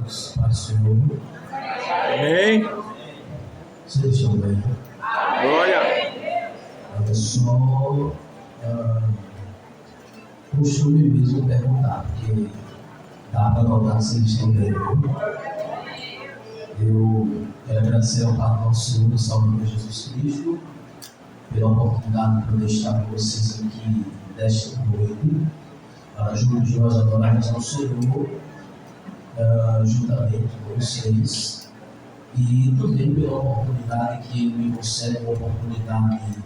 irmãos, Pai Senhor. Amém. Sejam bem. Glória. É só costume mesmo perguntar, porque dá para notar se eles estão bem. Eu quero agradecer ao Pai nosso Senhor e Salvador Jesus Cristo pela oportunidade de poder estar com vocês aqui desta noite, para juntos nós adorarmos ao Senhor, juntamente com vocês, e também pela oportunidade que Ele me concede, uma oportunidade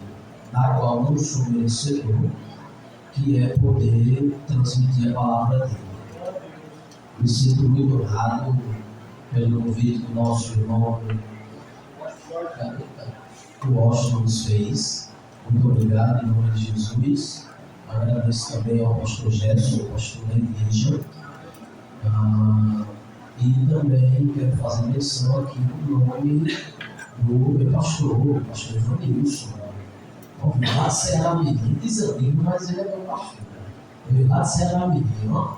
da qual não sou merecedor, que é poder transmitir a palavra dele. Me sinto muito honrado pelo convite que o nosso irmão o Washington nos fez. Muito obrigado em nome de Jesus. Agradeço também ao pastor Gerson, pastor da igreja. E também quero fazer menção aqui no nome do meu pastor, o pastor Ivanilson. Lá de Serra Mirim, diz amigo, mas ele é meu pastor. Ele lá de Serra Mirim, ó.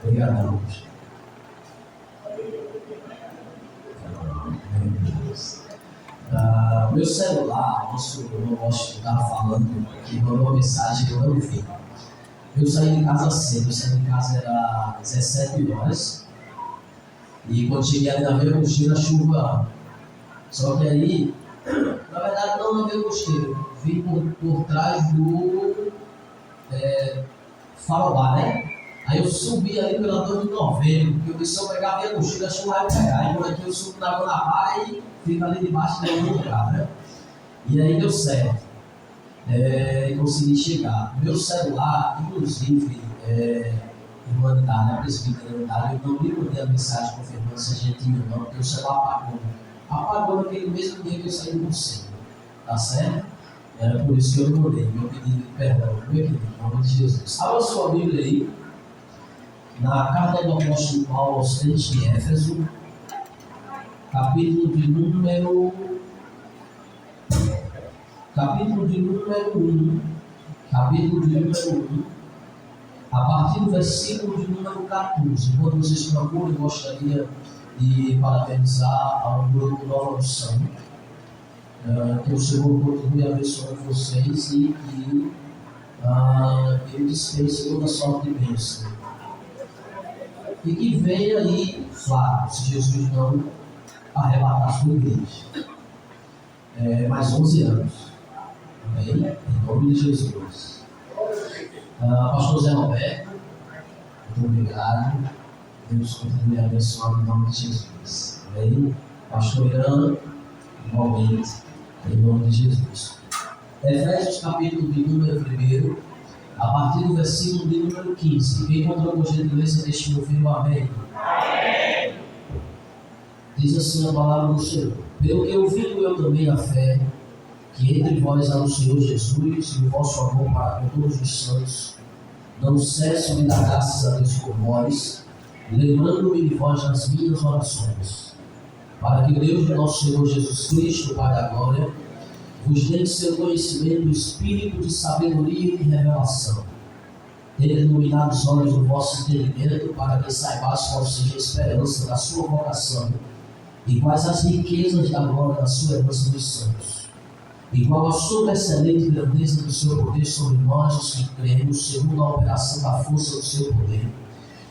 Obrigadão. Meu celular, nosso irmão estava falando que mandou uma mensagem que eu não vi. Eu saí de casa cedo, eu saí de casa era 17 horas. E quando cheguei ali na veio costeira, a chuva. Só que aí, na verdade não na veio costeira, vim por trás do Farolá, né? Aí eu subi ali pela 2 de novembro, porque eu disse, se eu pegar a minha mochila, a chuva vai pegar. Aí por aqui eu subo na Guanabara e fico ali debaixo de algum lugar, né? E aí deu certo. E consegui chegar. Meu celular, inclusive, humanidade, a presbítera humanidade, eu não me mandei a mensagem confirmando se a gente ia ou não, porque o celular apagou. Apagou naquele mesmo dia que eu saí do conselho. Tá certo? Era por isso que eu não mandei. Meu pedido de perdão, meu querido, em nome de Jesus. Abra sua Bíblia aí. Na carta do apóstolo Paulo aos crentes de Éfeso, capítulo de número 1, a partir do versículo de número 14. Quando vocês procuram, eu gostaria de parabenizar ao grupo Nova Unção, que o Senhor continue abençoando vocês e que Ele dispense toda sorte de bênção. E que venha aí, claro, se Jesus não arrebatar a sua igreja. Mais 11 anos. Amém? Em nome de Jesus. Pastor Zé Roberto, muito obrigado. Deus continue abençoando em nome de Jesus. Amém? Pastor Irã, igualmente, em nome de Jesus. Efésios capítulo de número 1, a partir do versículo de número 15. Quem encontrou com gentileza, deixe me ouvir o amém. Amém. Diz assim a palavra do Senhor. Pelo que eu vi, eu também a fé, que entre vós há o Senhor Jesus e o vosso amor para com todos os santos, não cesso de dar graças a Deus por vós, lembrando-me de vós nas minhas orações, para que o Deus de nosso Senhor Jesus Cristo, Pai da glória, vos dê seu conhecimento, espírito de sabedoria e de revelação, tendo iluminado os olhos do vosso entendimento, para que saibais qual seja a esperança da sua vocação e quais as riquezas da glória da sua herança dos santos, e qual a sobreexcelente grandeza do seu poder sobre nós, os que cremos, segundo a operação da força do seu poder,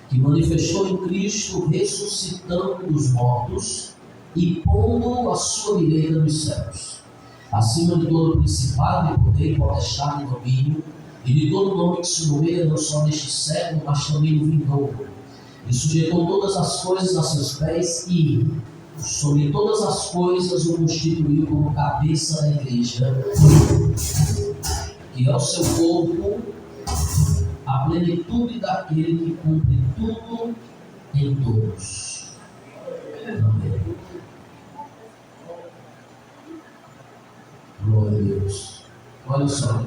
que manifestou em Cristo, ressuscitando dos mortos e pondo à sua direita nos céus, acima de todo principado, e poder, potestade e domínio, e de todo nome que se nomeia não só neste século, mas também no vindouro, e sujeitou todas as coisas a seus pés, e sobre todas as coisas o constituiu como cabeça da igreja, que é o seu corpo, a plenitude daquele que cumpre tudo em todos. Amém. Glória a Deus. Olha só.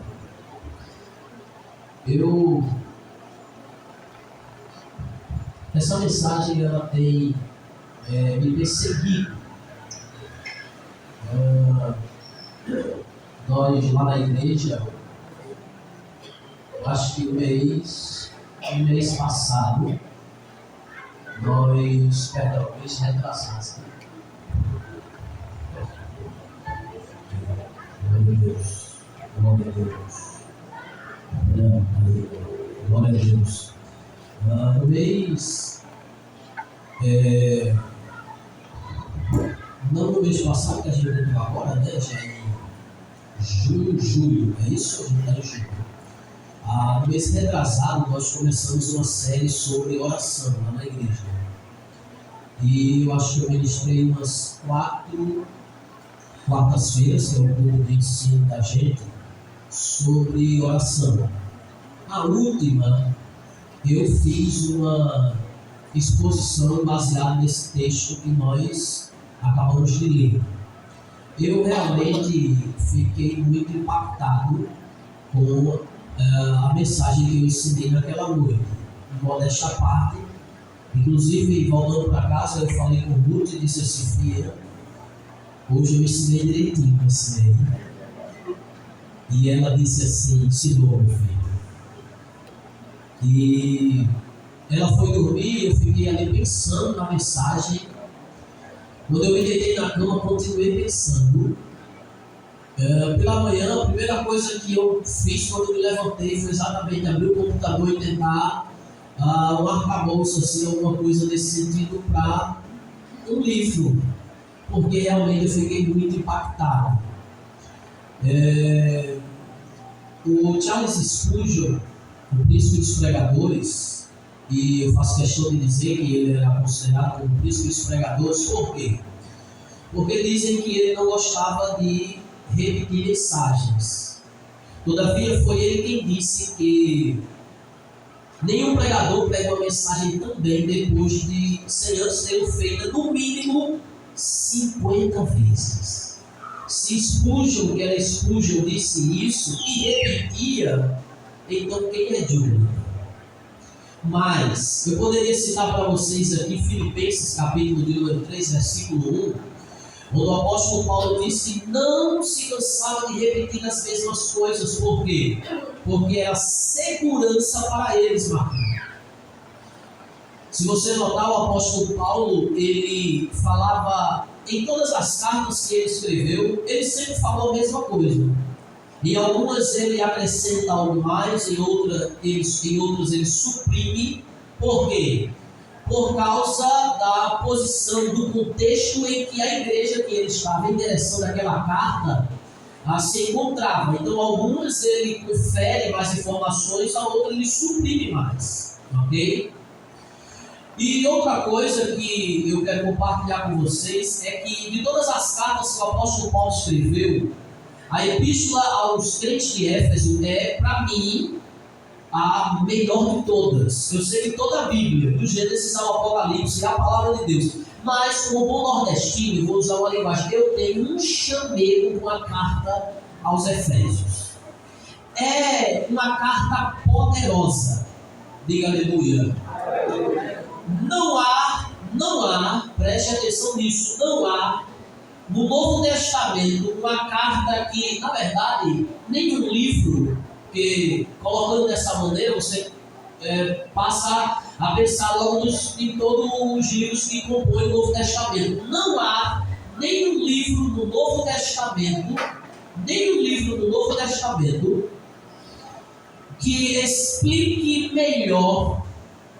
Essa mensagem ela tem me perseguido. Nós lá na igreja, acho que o mês passado, perdão, mês retrasado. Glória a Deus. Glória a Deus. Glória a Deus. No mês. Não no mês passado que a gente entrou agora, né? Já em julho. É isso? A gente está em julho. No mês retrasado nós começamos uma série sobre oração lá na igreja. E eu acho que eu ministrei umas 4 quartas-feiras, que é o culto de ensino da gente, sobre oração. A última, eu fiz uma exposição baseada nesse texto que nós acabamos de ler. Eu realmente fiquei muito impactado com a mensagem que eu ensinei naquela noite. Modéstia à parte, inclusive voltando para casa, eu falei com o Ruth e disse assim: filha, hoje eu ensinei direitinho, ensinei. E ela disse assim: ensinou, meu filho. E ela foi dormir, eu fiquei ali pensando na mensagem. Quando eu me deitei na cama, continuei pensando. Pela manhã, a primeira coisa que eu fiz quando me levantei foi exatamente abrir o computador e tentar um arcabouço, assim, alguma coisa nesse sentido, para um livro, porque realmente eu fiquei muito impactado. O Charles Spurgeon, o príncipe dos pregadores, e eu faço questão de dizer que ele era considerado como o príncipe dos pregadores, por quê? Porque dizem que ele não gostava de repetir mensagens. Todavia, foi ele quem disse que nenhum pregador prega uma mensagem tão bem depois de 100 anos tê-lo feita no mínimo 50 vezes. Se Spurgeon, que era Spurgeon, disse isso e repetia, então quem é Júlio? Mas eu poderia citar para vocês aqui Filipenses capítulo de número 3, versículo 1, onde o apóstolo Paulo disse que não se cansava de repetir as mesmas coisas. Por quê? Porque era segurança para eles, Marcos. Se você notar, o apóstolo Paulo, ele falava em todas as cartas que ele escreveu, ele sempre falou a mesma coisa. Em algumas ele acrescenta algo mais, em outras ele suprime. Por quê? Por causa da posição, do contexto em que a igreja que ele estava endereçando aquela carta se encontrava. Então, algumas ele confere mais informações, a outra ele suprime mais. Ok? E outra coisa que eu quero compartilhar com vocês é que de todas as cartas que o apóstolo Paulo escreveu, a epístola aos crentes de Éfeso é, para mim, a melhor de todas. Eu sei que toda a Bíblia, do Gênesis ao Apocalipse, é a palavra de Deus. Mas, como bom nordestino, vou usar uma linguagem, eu tenho um chamego com a carta aos Efésios. É uma carta poderosa. Diga aleluia. Não há, preste atenção nisso, não há no Novo Testamento uma carta que, na verdade, nenhum livro, que colocando dessa maneira, você passa a pensar logo em todos os livros que compõem o Novo Testamento. Não há nenhum livro no Novo Testamento, que explique melhor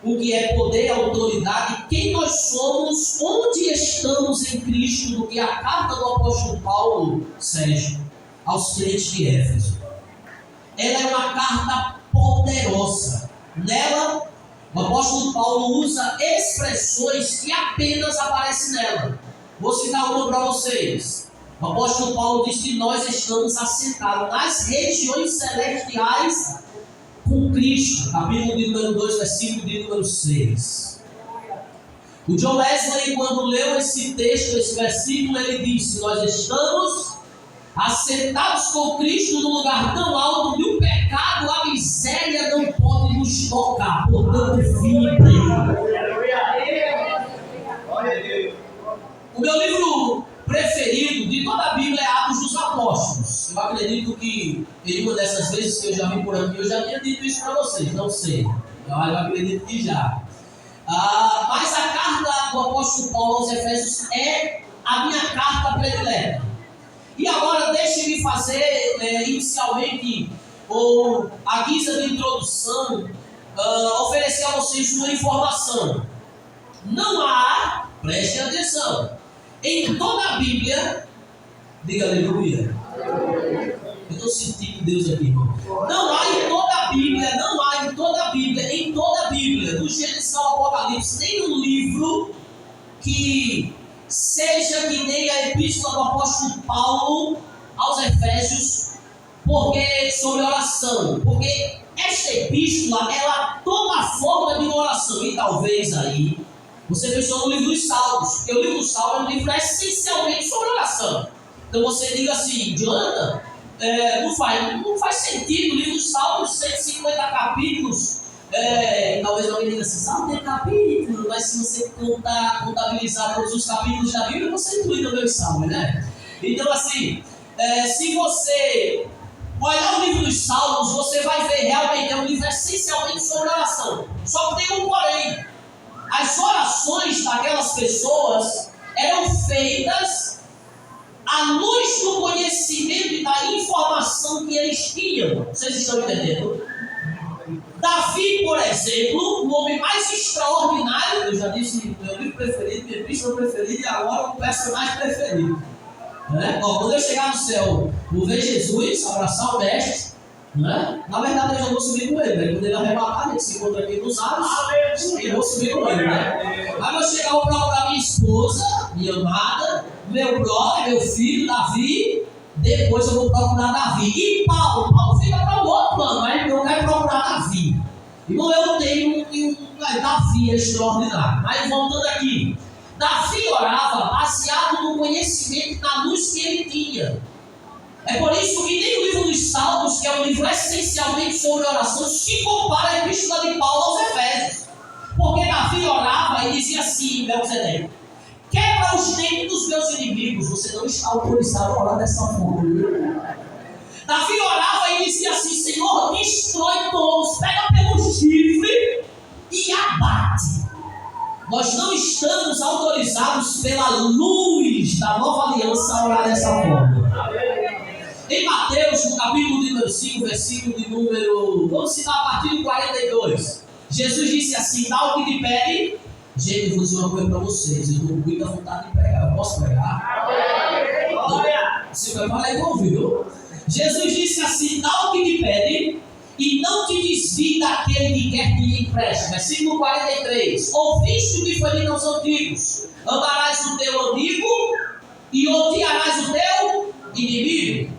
o que é poder, autoridade, quem nós somos, onde estamos em Cristo, do que a carta do apóstolo Paulo, Sérgio, aos crentes de Éfeso. Ela é uma carta poderosa. Nela, o apóstolo Paulo usa expressões que apenas aparecem nela. Vou citar uma para vocês. O apóstolo Paulo diz que nós estamos assentados nas regiões celestiais com Cristo, capítulo de número 2, versículo de número 6. O John Wesley, quando leu esse texto, esse versículo, ele disse: nós estamos assentados com Cristo num lugar tão alto que o pecado, a miséria não pode nos tocar. Portanto, vibre. O meu livro preferido de toda a Bíblia é Atos dos Apóstolos. Eu acredito que em uma dessas vezes que eu já vim por aqui, eu já tinha dito isso para vocês, não sei. Eu acredito que já. Mas a carta do apóstolo Paulo aos Efésios é a minha carta predileta. E agora deixe-me fazer inicialmente, ou a guisa de introdução, oferecer a vocês uma informação. Não há, prestem atenção, em toda a Bíblia, diga aleluia. Eu estou sentindo Deus aqui, irmão. Não há em toda a Bíblia, do Gênesis ao Apocalipse, nenhum livro que seja que nem a epístola do apóstolo Paulo aos Efésios, sobre oração, porque esta epístola, ela toma a forma de uma oração, e talvez aí você pensou no livro dos Salmos, porque o livro dos Salmos é um livro essencialmente sobre oração. Então você diga assim, Jonathan, não faz sentido o livro dos Salmos, 150 capítulos, talvez alguém diga assim, Salmo tem capítulo, mas se você contabilizar todos os capítulos da Bíblia, você inclui também os Salmos, né? Então assim, se você olhar o livro dos Salmos, você vai ver realmente é um livro essencialmente sobre oração. Só que tem um porém. As orações daquelas pessoas eram feitas à luz do conhecimento e da informação que eles tinham. Vocês estão entendendo? Davi, por exemplo, o homem mais extraordinário, eu já disse, meu livro preferido, minha epístola preferida e agora o personagem preferido. Quando eu chegar no céu, vou ver Jesus, abraçar o mestre. Na verdade, eu já vou subir com ele. Quando ele arrebatar, a gente se encontra aqui nos ares e vou subir com ele. Aí eu chegar, vou procurar minha esposa, minha amada, meu brother, meu filho, Davi. Depois eu vou procurar Davi. E Paulo fica para o outro plano, mas eu quero procurar Davi. Irmão, eu tenho Davi extraordinário. Mas voltando aqui, Davi orava baseado no conhecimento e na luz que ele tinha. É por isso que nem o livro dos Salmos, que é um livro essencialmente sobre oração, se compara à epístola de Paulo aos Efésios. Porque Davi orava e dizia assim, Melquisedeque, quebra os dentes dos meus inimigos. Você não está autorizado a orar dessa forma. Davi orava e dizia assim, Senhor, destrói todos, pega pelo chifre e abate. Nós não estamos autorizados pela luz da nova aliança a orar dessa forma. Em Mateus, no capítulo de número 5, versículo de número, vamos citar a partir do 42. Jesus disse assim, dá o que te pede. Gente, eu vou dizer uma coisa para vocês, eu estou com muita vontade de pregar. Eu posso pregar? Se prepara aí, ouviu? Jesus disse assim, dá o que te pede e não te desvie daquele que quer que lhe empreste. Versículo 43. Ouviste o que foi dito aos antigos, amarás o teu amigo e odiarás o teu inimigo.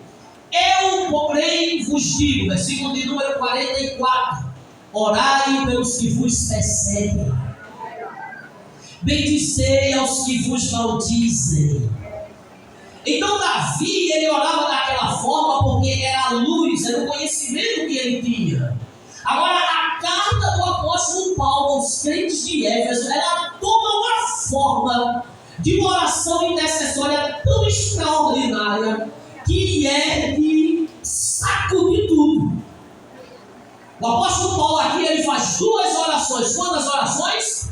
Eu, porém, vos digo, versículo de número 44, orai pelos que vos perseguem, bendizei aos que vos maldizem. Então Davi, ele orava daquela forma porque era a luz, era o conhecimento que ele tinha. Agora, a carta do apóstolo Paulo aos crentes de Éfeso, ela toma uma forma de uma oração intercessória tão extraordinária, que é de sacudir tudo. O apóstolo Paulo aqui, ele faz duas orações. Quantas orações?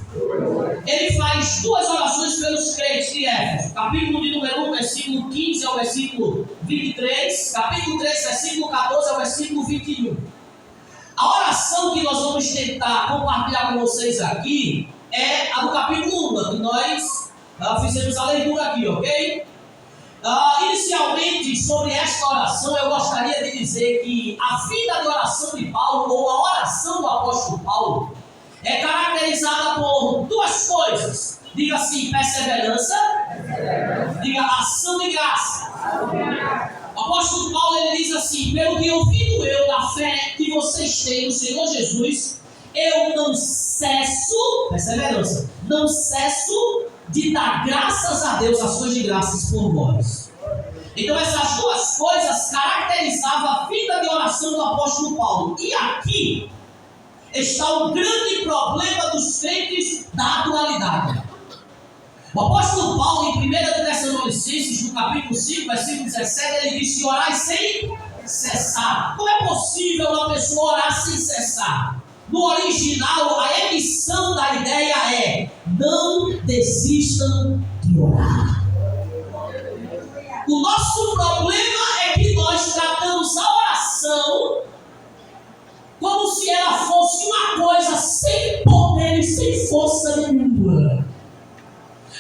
Ele faz duas orações pelos crentes de Éfeso. Capítulo de número 1, versículo 15 ao versículo 23. Capítulo 3, versículo 14 ao versículo 21. A oração que nós vamos tentar compartilhar com vocês aqui é a do capítulo 1, que nós fizemos a leitura aqui, ok? Inicialmente, sobre esta oração, eu gostaria de dizer que a vida de oração de Paulo, ou a oração do apóstolo Paulo, é caracterizada por duas coisas. Diga assim, perseverança. Diga ação de graça. O apóstolo Paulo, ele diz assim, pelo que ouvindo eu da fé que vocês têm no Senhor Jesus, eu não cesso, perseverança, não cesso de dar graças a Deus, ações de graças por vós. Então essas duas coisas caracterizavam a vida de oração do apóstolo Paulo. E aqui está o grande problema dos crentes da atualidade. O apóstolo Paulo, em 1 Tessalonicenses, no capítulo 5, versículo 17, ele disse, orai sem cessar. Como é possível uma pessoa orar sem cessar? No original, a emissão da ideia é: não desistam de orar. O nosso problema é que nós tratamos a oração como se ela fosse uma coisa sem poder e sem força nenhuma.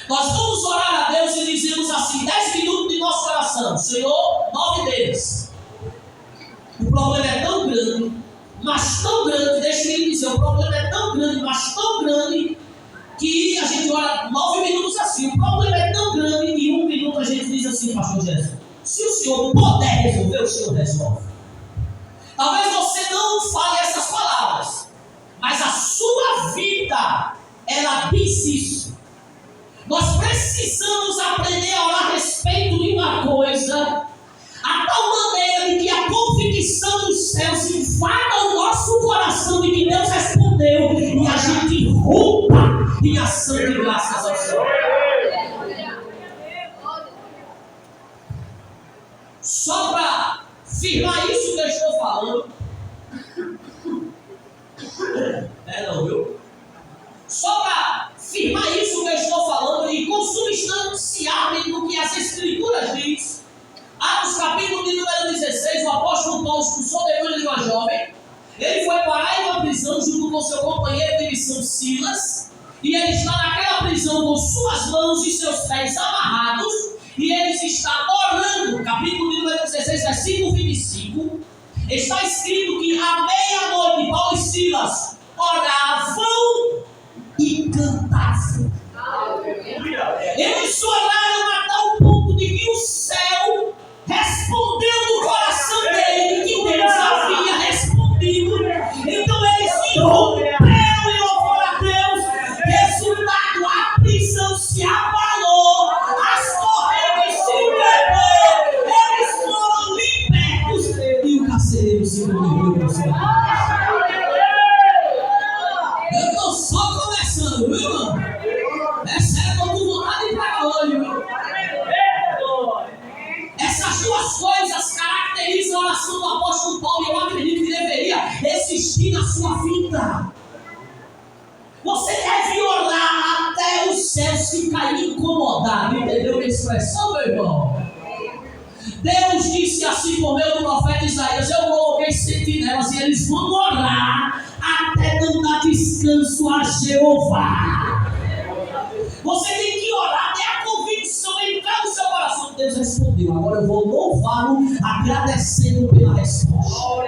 Nós vamos orar a Deus e dizemos assim: 10 minutos de nossa oração, Senhor, 9 deles. O problema é tão grande, mas tão grande, deixa eu lhe dizer, o problema é tão grande, mas tão grande, que a gente ora 9 minutos assim. O problema é tão grande que em 1 minuto a gente diz assim: pastor Jesus, se o senhor puder resolver, o senhor resolve. Talvez você não fale essas palavras, mas a sua vida, ela diz isso. Nós precisamos aprender a orar a respeito de uma coisa, a tal maneira de que a convicção dos céus invada o nosso coração de que Deus respondeu e a gente rompa em ação de graças ao Senhor. Só para firmar isso que eu estou falando, viu? Só para firmar isso que eu estou falando e consubstanciar do que as Escrituras diz, Atos capítulo de número 16, o apóstolo Paulo expulsou o demônio de uma jovem. Ele foi parar em uma prisão junto com seu companheiro de missão Silas, e ele está naquela prisão com suas mãos e seus pés amarrados, e ele está orando. Capítulo de número 16, versículo 25, está escrito que à meia-noite Paulo e Silas oravam e cantavam. Eles oraram a tal ponto de que o céu respondeu no coração dele que Deus havia respondido. Então eles irromperam em louvor a Deus. Resultado: a prisão se abalou, as correntes se quebrou, eles foram libertos e o carcereiro se converteu para o Senhor. Eu estou só começando, viu, irmão? É sério, eu estou com vontade de ir para hoje, viu? Essas duas coisas caracterizam a oração do apóstolo Paulo, e eu acredito que deveria existir na sua vida. Você deve orar até os céus ficarem incomodados. Entendeu a expressão, meu irmão? Deus disse assim por meio do profeta Isaías: eu coloquei sentinelas e eles vão orar até não dar descanso a Jeová. Você tem que orar até a convicção entrar no seu coração. Deus respondeu, agora eu vou louvá-lo agradecendo pela resposta.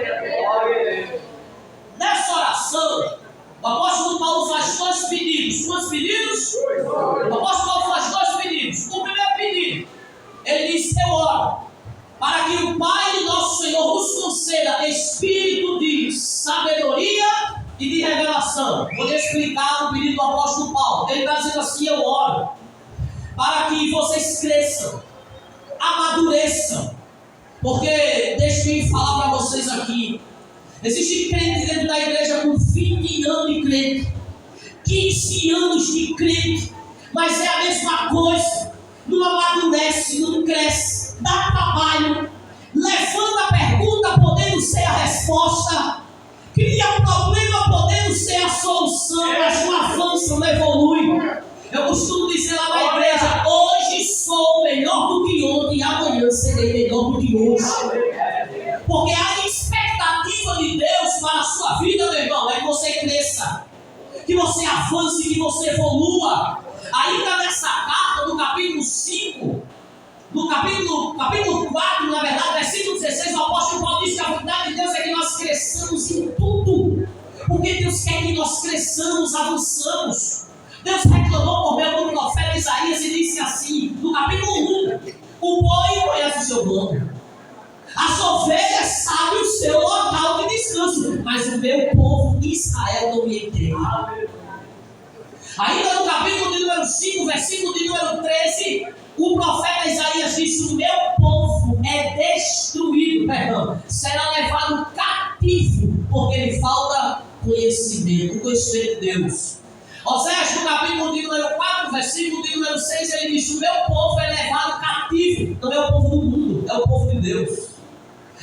Nessa oração, o apóstolo Paulo faz 2 pedidos. Quantos pedidos? O apóstolo Paulo faz 2 pedidos. O primeiro pedido, ele diz: eu oro para que o Pai de nosso Senhor nos conceda espírito de sabedoria e de revelação. Vou explicar o pedido do apóstolo Paulo. Ele está dizendo assim: eu oro para que vocês cresçam, amadureçam. Porque deixe-me falar para vocês aqui, existe crente dentro da igreja com 20 anos de crente, 15 anos de crente, mas é a mesma coisa, não amadurece, não cresce, dá trabalho, levanta a pergunta podendo ser a resposta, cria problema podendo ser a solução, mas não avança, não evolui. Eu costumo dizer lá na igreja: hoje sou melhor do que ontem e amanhã serei melhor do que hoje. Porque a expectativa de Deus para a sua vida, meu irmão, é que você cresça, que você avance, que você evolua. Ainda nessa carta, no capítulo 5, no capítulo 4, na verdade, versículo 16, o apóstolo Paulo diz que a vontade de Deus é que nós cresçamos em tudo. Porque Deus quer que nós cresçamos, avançamos. Deus reclamou por meio do profeta Isaías e disse assim, no capítulo 1: o boi conhece o seu dono, as ovelhas sabem o seu local de descanso, mas o meu povo Israel não me entende. Ainda no capítulo de número 5, versículo de número 13, o profeta Isaías disse: o meu povo é destruído, será levado cativo, porque lhe falta conhecimento, o conhecimento de Deus. Oséias, no capítulo de número 4, versículo de número 6, ele diz: o meu povo é levado cativo. Não é o povo do mundo, é o povo de Deus.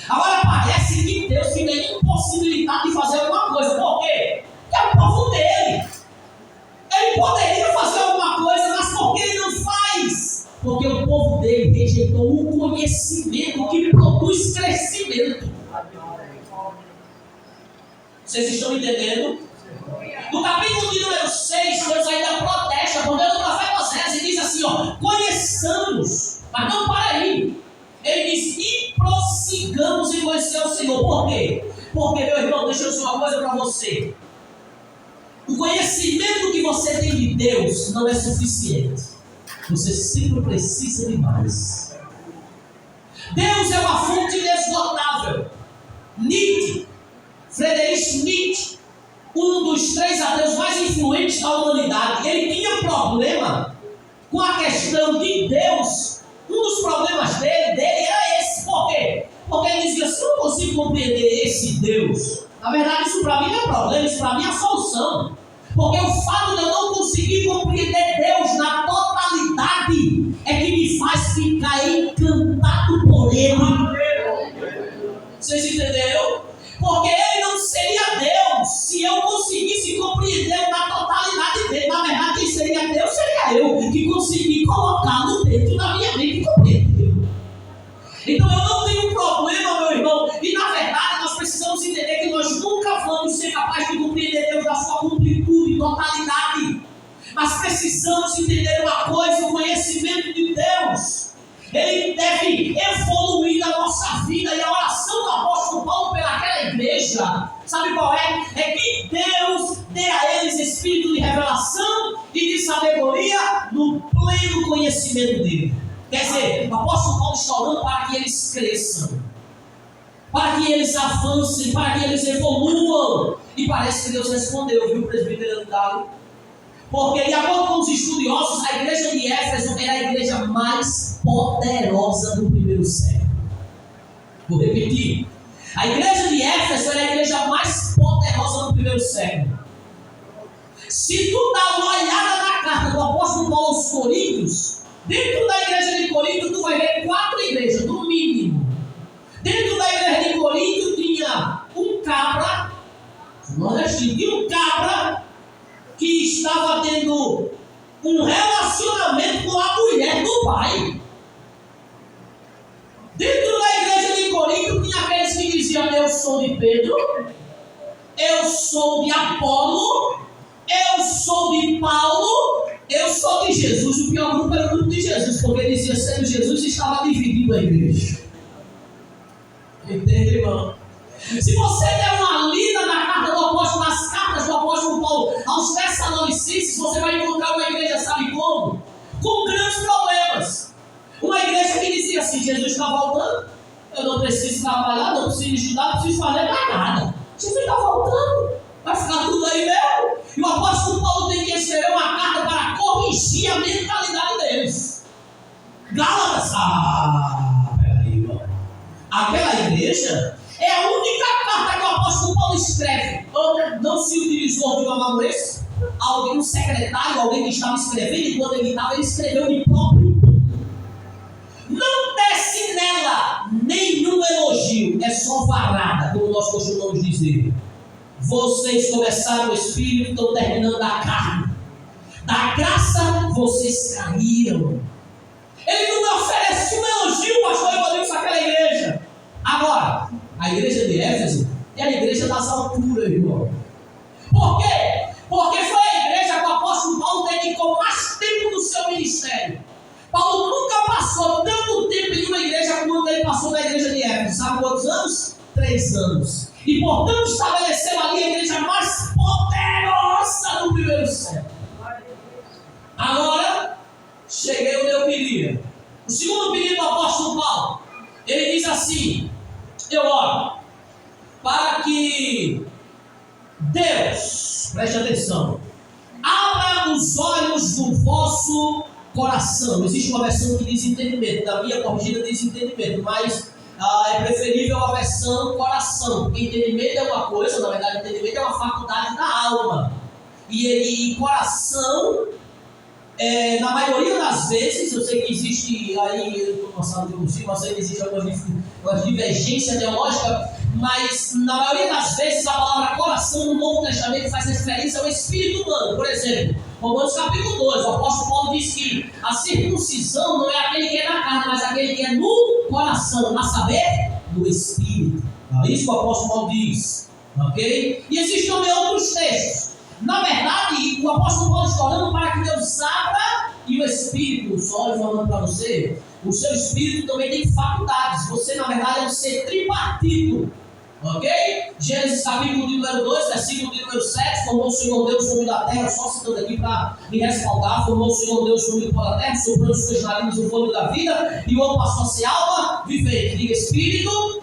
Agora parece que Deus fica impossibilitado de fazer alguma coisa. Por quê? Ele poderia fazer alguma coisa, mas por que ele não faz? Porque o povo dele rejeitou o conhecimento que produz crescimento. Vocês estão entendendo? No capítulo de número 6, Deus ainda protesta por meio do profeta Osés e diz assim, ó, conheçamos, mas não para aí. Ele diz, e prossigamos em conhecer o Senhor. Por quê? Porque, meu irmão, deixa eu dizer uma coisa para você. O conhecimento que você tem de Deus não é suficiente. Você sempre precisa de mais. Deus é uma fonte inesgotável. Friedrich Nietzsche, um dos 3 ateus mais influentes da humanidade, ele tinha problema com a questão de Deus. Um dos problemas dele era esse. Por quê? Porque ele dizia, se eu não consigo compreender esse Deus, na verdade isso para mim não é problema, isso para mim é a solução. Porque o fato de eu não conseguir compreender Deus na totalidade é que me faz ficar encantado por Ele. Vocês entenderam? Porque Ele não seria Deus se eu conseguisse compreender na totalidade dele. Na verdade, quem seria Deus seria eu, que consegui colocá-lo dentro da minha mente e compreender. Então eu não tenho problema, meu irmão. E na verdade nós precisamos entender que nós nunca vamos ser capazes de compreender Deus na sua completude, totalidade. Mas precisamos entender uma coisa: o conhecimento de Deus, ele deve evoluir na nossa vida. E a oração do apóstolo Paulo pelaquela igreja, sabe qual é? É que Deus dê a eles espírito de revelação e de sabedoria no pleno conhecimento dele. Quer dizer, o apóstolo Paulo está orando para que eles cresçam, para que eles avancem, para que eles evoluam. E parece que Deus respondeu, viu, presbítero Antônio? Porque, de acordo com os estudiosos, a igreja de Éfeso era a igreja mais poderosa do primeiro século. Vou repetir. A igreja de Éfeso era a igreja mais poderosa do primeiro século. Se tu dá uma olhada na carta do apóstolo Paulo aos Coríntios, dentro da igreja de Corinto, tu vai ver 4 igrejas, no mínimo. Dentro da igreja de Corinto tinha um cabra, tinha um cabra que estava tendo um relacionamento com a mulher do pai. Dentro da igreja de Corinto tinha aqueles que diziam: eu sou de Pedro, eu sou de Apolo, eu sou de Paulo, eu sou de Jesus. O pior grupo era o grupo de Jesus, porque ele dizia ser Jesus e estava dividindo a igreja. Entende, irmão? Se você der uma lida na carta do apóstolo, nas cartas do apóstolo Paulo aos Tessalonicenses, você vai encontrar uma igreja, sabe como? Com grandes problemas. Uma igreja que dizia assim: Jesus está voltando, eu não preciso trabalhar, não preciso estudar, não preciso fazer mais nada. Jesus está voltando, vai ficar tudo aí mesmo. E o apóstolo Paulo tem que escrever uma carta para corrigir a mentalidade deles. Gálatas, peraí, irmão. Aquela igreja é a única carta que o apóstolo Paulo escreve. Não se utilizou de uma vez, alguém, um secretário, alguém que estava escrevendo, e quando ele estava, ele escreveu de próprio. Não desce nela nenhum elogio, é só varada, como nós costumamos dizer. Vocês começaram o Espírito, estão terminando a carne. Da graça vocês caíram. Ele não me oferece um elogio, pastor Rodrigues, àquela igreja. Agora, a igreja de Éfeso é a igreja das alturas, irmão. Por quê? Porque foi a igreja que o apóstolo Paulo dedicou mais tempo no seu ministério. Paulo nunca passou tanto tempo em uma igreja como ele passou na igreja de Éfeso. Sabe quantos anos? 3 anos. E portanto estabeleceu ali a igreja mais poderosa do primeiro século. Agora, cheguei onde eu queria. O segundo pedido do apóstolo Paulo, ele diz assim: eu oro para que Deus, preste atenção, abra os olhos do vosso coração. Existe uma versão que diz entendimento, da minha corrigida diz entendimento, mas é preferível a versão coração, porque entendimento é uma coisa, na verdade entendimento é uma faculdade da alma, e coração, na maioria das vezes, eu sei que existe aí, eu estou passando de consigo, eu sei que existe alguma divergência teológica, mas na maioria das vezes a palavra coração no Novo Testamento faz referência ao espírito humano. Por exemplo, Romanos capítulo 2, o apóstolo Paulo diz que a circuncisão não é aquele que é na carne, mas aquele que é no coração, a saber, no Espírito. É isso que o apóstolo Paulo diz. Ok? E existem também outros textos. Na verdade, o apóstolo Paulo está orando para que Deus abra e o Espírito, só falando para você, o seu Espírito também tem faculdades. Você, na verdade, é um ser tripartito. Ok? Gênesis capítulo de número 2, versículo de número 7, formou o Senhor Deus o homem da terra, só citando aqui para me respaldar, formou o Senhor Deus o homem da terra, soprando os seus narinas o fôlego da vida, e o homem passou a ser alma vivente. Diga Espírito,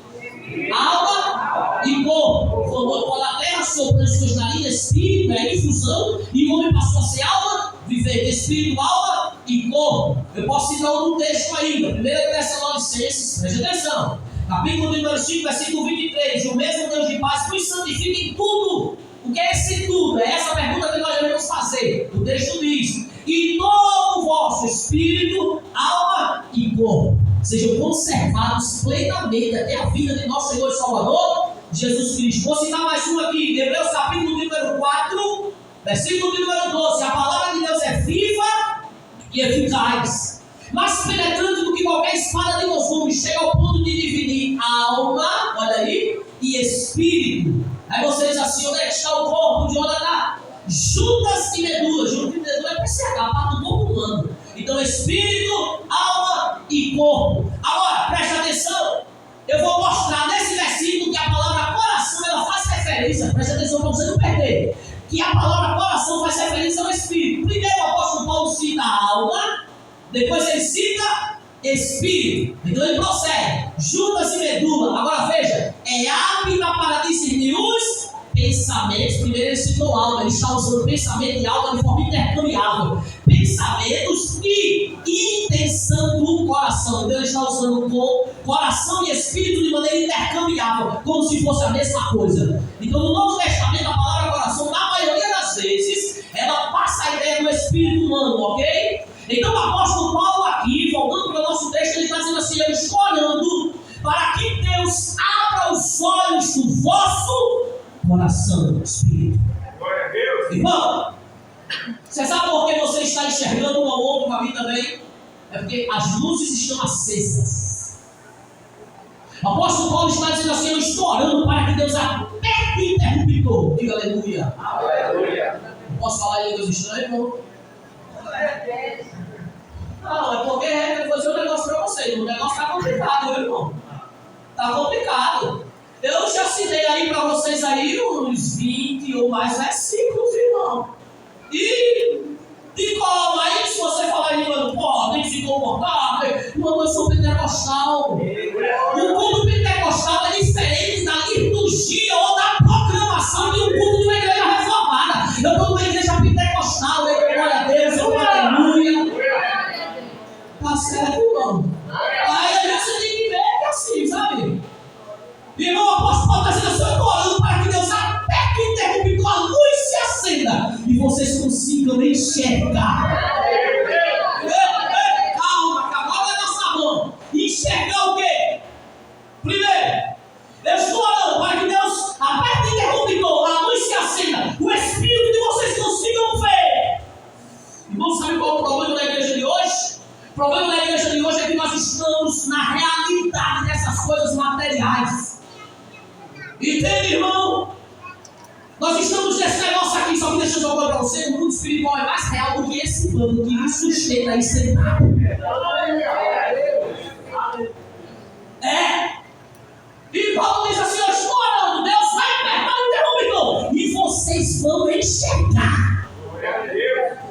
alma e corpo. Formou o pó da terra, soprando os seus narinas, Espírito, é infusão, e o homem passou a ser alma vivente. Espírito, alma e corpo. Eu posso citar outro texto ainda, 1 Tessalonicenses, preste atenção. Capítulo número 5, versículo 23. O mesmo Deus de paz vos santifica em tudo. O que é esse tudo? É essa pergunta que nós devemos fazer. O texto diz: e todo o vosso espírito, alma e corpo sejam conservados plenamente até a vinda de nosso Senhor e Salvador Jesus Cristo. Vou citar mais uma aqui. Hebreus capítulo número 4, versículo número 12. A palavra de Deus é viva e eficaz, mais penetrante do que qualquer espada de dois gumes, chega ao ponto de dividir alma, olha aí, e espírito. Aí você diz assim: onde é que está o corpo? De onde está? Juntas e medula. Juntas e medula é PCH, a parte do corpo humano. Então espírito, alma e corpo. Agora, preste atenção. Eu vou mostrar nesse versículo que a palavra coração, ela faz referência, preste atenção para você não perder, que a palavra coração faz referência ao espírito. Primeiro o apóstolo Paulo cita a alma, depois ele cita espírito. Então ele prossegue: juntas e medula. Agora veja, é apta para discernir os pensamentos. Primeiro ele citou alma, ele está usando pensamento e alma de forma intercambiável. Pensamentos e intenção do coração. Então ele está usando o coração e espírito de maneira intercambiável, como se fosse a mesma coisa. Então no Novo Testamento a palavra coração, na maioria das vezes, ela passa a ideia do espírito humano, ok? Então o apóstolo Paulo aqui, voltando para o nosso texto, ele está dizendo assim: eu estou orando para que Deus abra os olhos do vosso coração, espírito. Glória a Deus. Irmão, você sabe por que você está enxergando um ao outro com a vida também? É porque as luzes estão acesas. O apóstolo Paulo está dizendo assim: eu estou orando para que Deus aperte o interruptor. Diga aleluia. Aleluia. Não posso falar em línguas estranhas, irmão? Não, é porque eu vou dizer um negócio para vocês. O negócio está complicado, meu irmão. Está complicado. Eu já citei aí para vocês aí uns 20 ou mais versículos, irmão. E de como aí, se você falar em língua, pô, tem que se comportar. Irmão, eu sou pentecostal. O culto pentecostal é diferente da liturgia ou da proclamação de um culto de uma igreja reformada. Eu estou numa igreja pentecostal, glória a Deus, aleluia. Tá certo, irmão? Aí a gente tem que ver que é assim, sabe? Irmão, o apóstolo Paulo está dizendo assim: eu estou orando para que Deus aperte o interruptor, a luz se acenda e vocês consigam enxergar. Calma, olha a nossa mão. Enxergar o quê? Primeiro, eu estou orando para que Deus aperte o interruptor, a luz se acenda, o espírito de vocês consigam ver. Irmão, sabe qual é o problema da igreja de hoje? O problema da igreja de hoje é que nós estamos na realidade dessas coisas materiais. Entende, irmão? Nós estamos nesse negócio aqui, só que deixa eu jogar para você: o mundo espiritual é mais real do que esse plano que nos sustenta aí sentado. É. E Paulo diz assim: eu estou orando, Deus vai apertar o interruptor e vocês vão enxergar.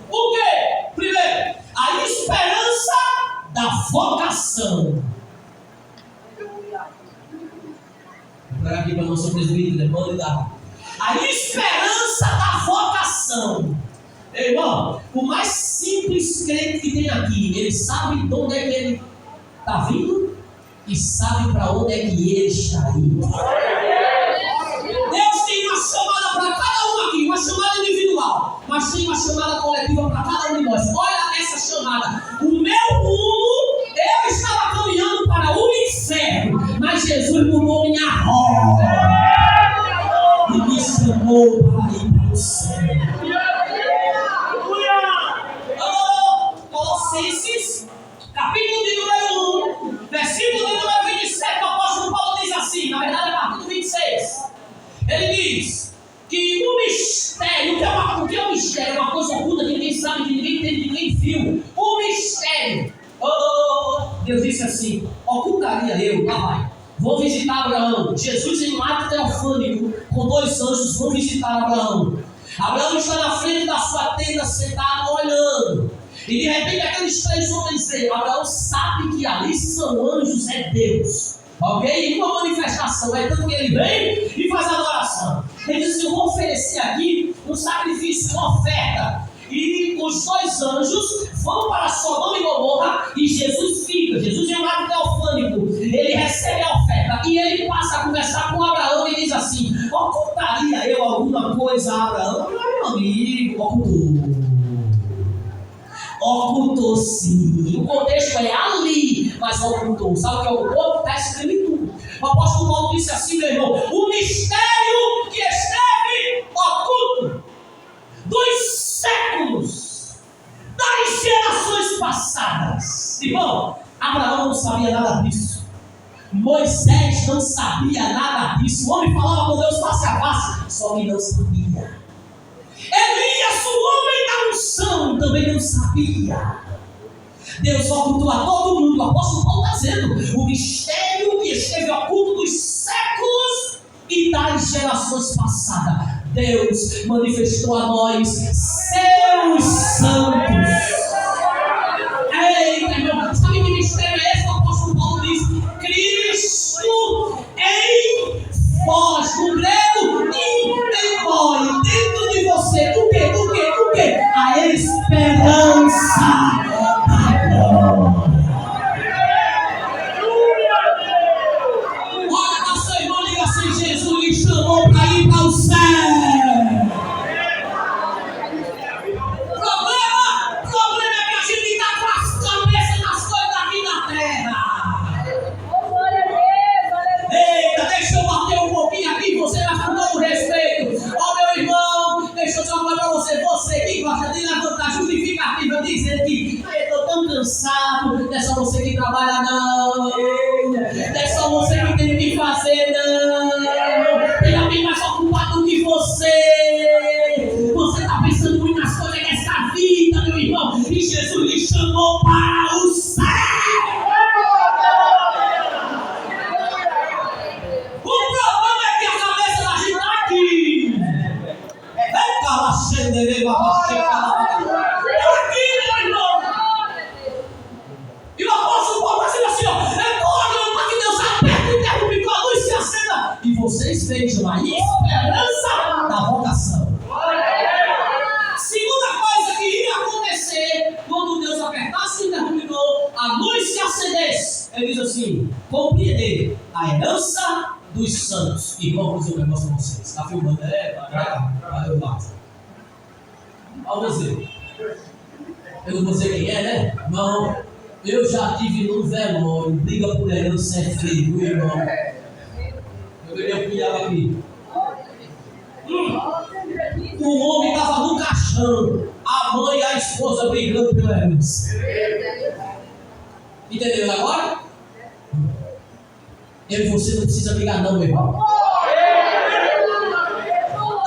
O quê? Primeiro, a esperança da vocação. Vou pegar aqui para o nosso presbítero, irmão, a esperança da vocação. Irmão, o mais simples crente que tem aqui, ele sabe de onde é que ele está vindo e sabe para onde é que ele está indo. Deus tem uma chamada para cada um aqui, uma chamada individual, mas tem uma chamada coletiva para cada um de nós. Olha essa chamada: o meu mundo, eu estava caminhando para o inferno, mas Jesus mudou minha rota e me chamou para ir para o céu. Colossenses, capítulo de número 1, versículo de número 27, o apóstolo Paulo diz assim, na verdade é capítulo 26. Ele diz que o mistério, o que é um mistério? É uma coisa oculta que ninguém sabe, que ninguém entende, que ninguém viu. O mistério. Deus disse assim: ocultaria eu, lá vai. Vou visitar Abraão. Jesus, em um ato teofânico, com 2 anjos, vão visitar Abraão. Abraão está na frente da sua tenda, sentado, olhando. E de repente aqueles 3 homens dizem: Abraão sabe que ali são anjos, é Deus. Ok? Uma manifestação, é tanto que ele vem e faz adoração. Ele diz assim: eu vou oferecer aqui um sacrifício, uma oferta. E os 2 anjos vão para Sodoma e Gomorra e Jesus fica. Jesus é um ato teofânico. Ele recebe a oferta e ele passa a conversar com Abraão e diz assim: ocultaria eu alguma coisa a Abraão? Meu amigo, ocultou sim. O contexto é ali, mas ocultou. Sabe o que ocultou? Está escrito tudo. O apóstolo Paulo disse assim, meu irmão: o mistério que esteve oculto dos séculos, das gerações passadas. Irmão, Abraão não sabia nada disso. Moisés não sabia nada disso. O homem falava com Deus face a face, só que não sabia. Elias, o homem da unção, também não sabia. Deus ocultou a todo mundo. O apóstolo Paulo está dizendo: o mistério que esteve oculto dos séculos e das gerações passadas, Deus manifestou a nós, seus santos. Eita, irmão, sabe que mistério é esse? O apóstolo Paulo diz: Cristo em vós, no grego, em vós, dentro de você. O quê? A esperança da glória. Olha para seu irmão, diga assim: Jesus lhe chamou para ir para o céu. Problema é que a gente está com as cabeças nas coisas aqui na terra. Eita, deixa eu bater um pouquinho aqui, você vai com todo respeito. Meu irmão, deixa eu falar para você. Você que gosta de levantar justificativa dizendo que eu estou tão cansado, não é só você que trabalha, não. Não é só você que tem que fazer, não. Tem alguém mais ocupado que você. Você está pensando muito nas coisas dessa vida, meu irmão. E Jesus lhe chamou para o céu. O problema é que a cabeça da gente está aqui. Aqui, meu irmão. E o apóstolo Paulo está dizendo assim: eu estou olhando para que Deus aperte o interruptor, a luz se acenda e vocês vejam a esperança da vocação. Segunda coisa que ia acontecer quando Deus apertasse o interruptor, a luz se acendesse. Ele diz assim: compreender a herança dos santos. E vamos dizer um negócio para vocês. Está filmando? Vai eu lá. Vamos dizer. Eu não vou dizer quem é, né? Não. Eu já tive no velório, briga por herança é feio, irmão. Eu queria cuidar aqui. O homem estava no caixão, a mãe e a esposa brigando pela herança. Entendeu agora? Eu e você não precisa brigar não, meu irmão.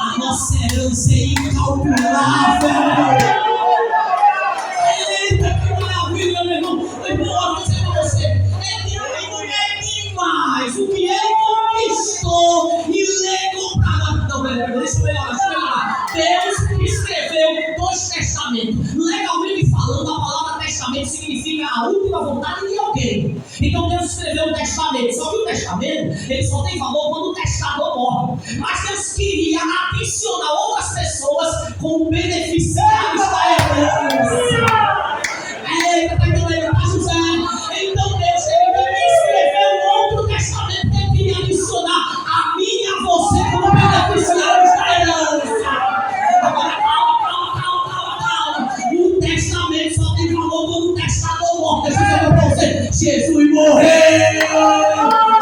A nossa herança é incalculável. Eita, que maravilha, meu irmão. Meu irmão, eu vou dizer para você: é demais o que ele conquistou e legou para nós. Não, deixa eu melhorar. Deus escreveu 2 testamentos. Legalmente falando, a palavra testamento significa a última vontade de alguém. Então Deus escreveu um testamento. Só que o testamento, ele só tem valor quando o testador morre. Mas Deus queria adicionar outras pessoas como beneficiários da herança. Eita, tá entendendo, tá, José? Então Deus, ele escreveu um outro testamento que ele queria adicionar a mim e a você como beneficiários da herança. Agora calma. O testamento só tem valor quando o testador morre. Deixa eu dizer para você: Jesus morreu.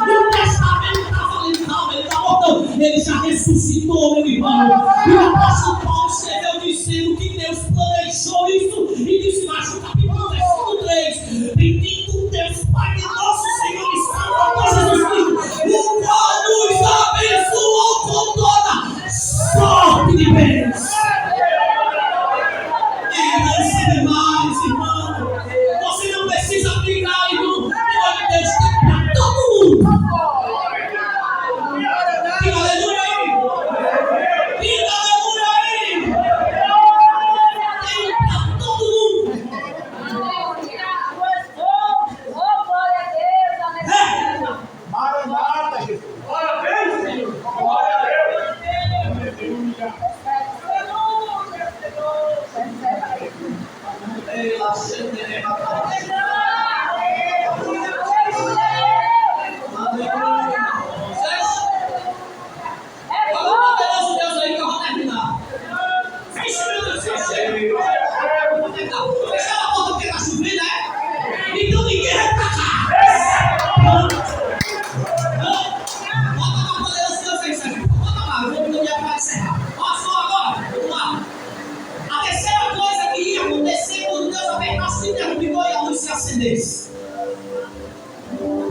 O testamento está valendo, calma, ele está morto. Ele já ressuscitou, meu irmão. E o apóstolo Paulo escreveu dizendo que Deus planejou isso e disse: mas o capítulo 1, versículo descendência.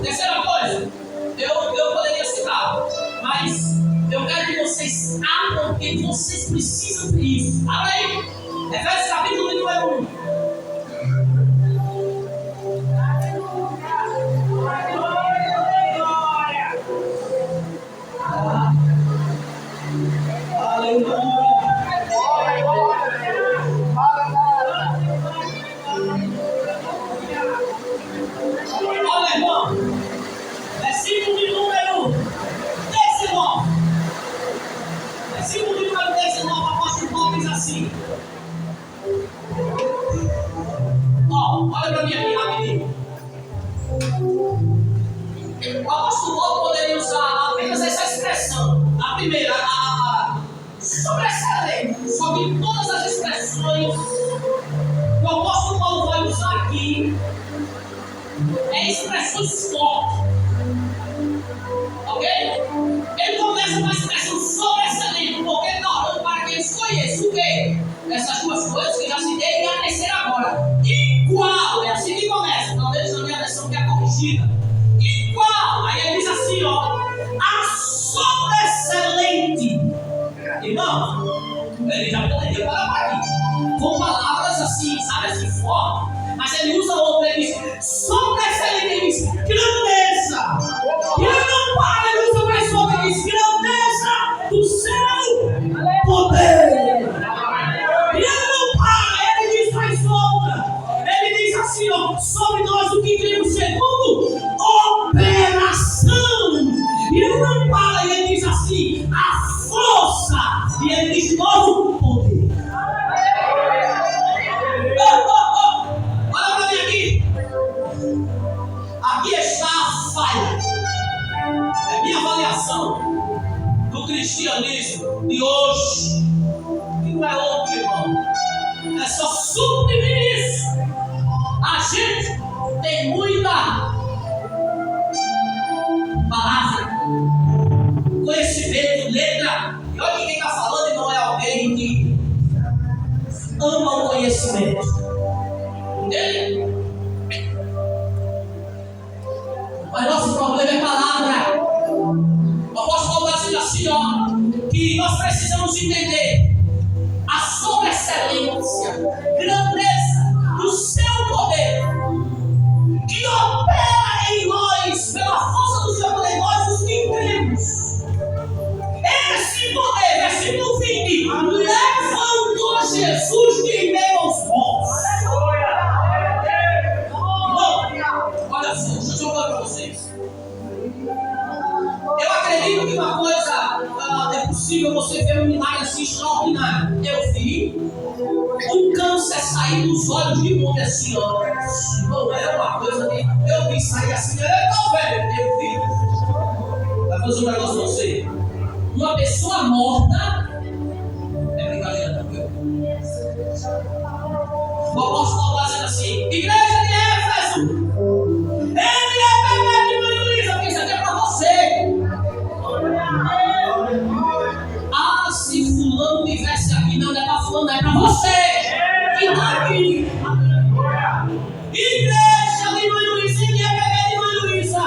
Terceira coisa, eu poderia citar, mas eu quero que vocês abram, porque vocês precisam ter isso. Abra aí, Efésios capítulo número 1. Olha, irmão, versículo de número 19. Versículo de número 19, o apóstolo Paulo diz assim. Olha para mim aqui, rapidinho. O apóstolo Paulo poderia usar apenas essa expressão. A primeira, sobressalente. Só que todas as expressões que o apóstolo Paulo vai usar aqui expressões fortes. Ok? Ele começa com a expressão sobressalente, porque ele está orando para que eles conheçam o quê? Essas duas coisas que eu já citei e a terceira agora. Igual, é assim que começa, pelo menos na minha versão que é corrigida. Igual, aí ele diz assim, a sobressalente. Irmão, ele já poderia parar aqui. Com palavras assim, sabe, assim, fortes. Mas ele usa outra, ele diz, sobressalente, ele diz, grandeza. E ele não para, ele usa mais forte, ele diz, grandeza do seu poder. E ele não para, ele diz mais forte. Ele diz assim, sobre nós o que queremos segundo operação. E ele não para, ele diz assim, a força. E ele diz de novo, poder. Olha para mim aqui. Aqui está a falha. É minha avaliação do cristianismo de hoje. Que não é outro, irmão. É só suprimir isso. A gente tem muita palavra, conhecimento, letra. E olha que quem está falando não é alguém que ama o conhecimento. Entende? Mas nosso problema é palavra. O apóstolo Paulo está dizendo assim, que nós precisamos entender a sobreexcelência, grandeza do seu poder, que opera em nós, pela força do seu poder, nós os que cremos. Esse poder, versículo 20, levantou Jesus de meio aos mortos. Olha só, deixa eu falar para vocês. Eu acredito que uma coisa é possível você ver um milagre assim extraordinário. Eu vi um câncer sair dos olhos de um homem assim, não é uma coisa que eu vi sair assim, não, velho, eu vi. Vai fazer um negócio pra você. Uma pessoa morta é brincadeira, viu? O apóstolo Paulo dizendo assim, igreja de Éfeso, ele é bebê de mãe Luísa, isso aqui é para você. Se fulano estivesse aqui, não é para fulano, é para você que está aqui. Igreja de mãe Luísa, ele é bebê de mãe Luísa.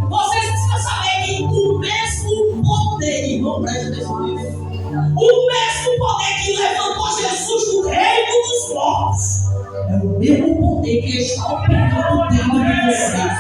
Vocês precisam saber que o mesmo poder, irmão, presta atenção nisso. O mesmo poder que levantou Jesus do reino dos mortos é o mesmo poder que está operando dentro de vocês.